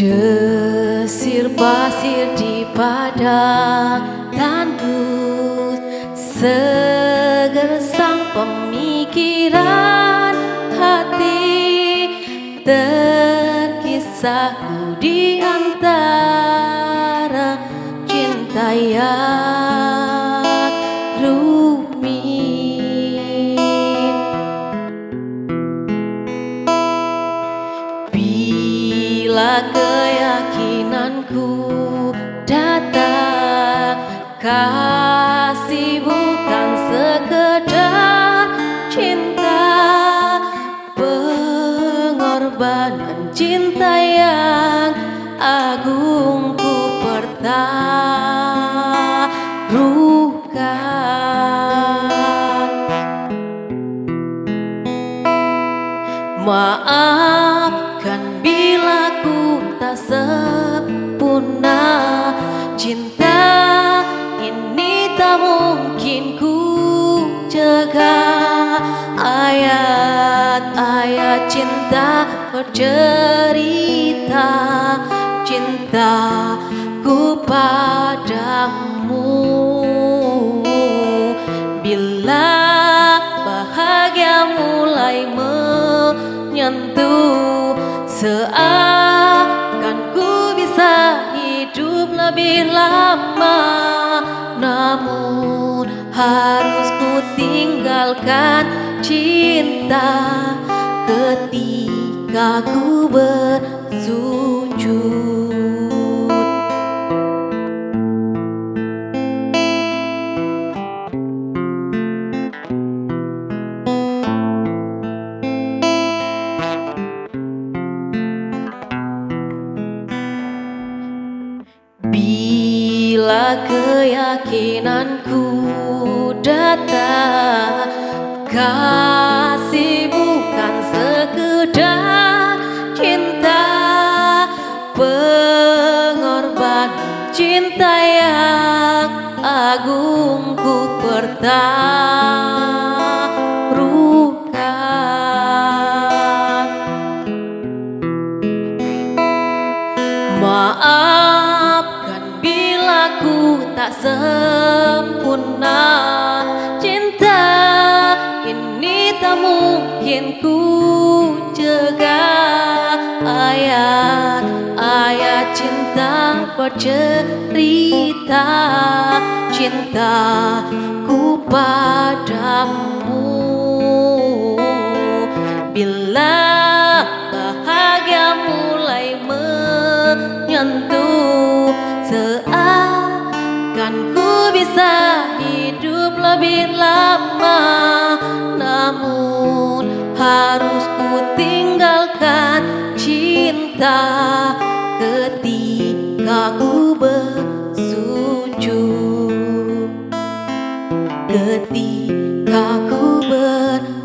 Desir pasir di padang tandus, segersang pemikiran hati, terkisahku di antara cinta yang rumit. Bila keyakinanku datang, kasih bukan sekedar cinta, pengorbanan cinta yang agung ku pertaruhkan. Maafkan bila ku tak sempurna, cinta ini tak mungkin ku jaga. Ayat-ayat cinta bercerita cintaku padamu. Bila bahagia mulai menyentuh, seakan ku bisa hidup lebih lama. Namun harus ku tinggalkan cinta ketika ku bersujud. Bila keyakinanku datang, kasih bukan sekedar cinta, pengorbanan cinta yang agung ku pertaruhkan. Maafkan bila ku tak sempurna, cinta ini tak mungkin ku jaga. Ayat-ayat cinta bercerita cintaku padamu. Bila bahagia mulai menyentuh, seakan ku bisa hidup lebih lama. Namun harus ku tinggalkan cinta ketika ku bersujud, ketika ku bersujud.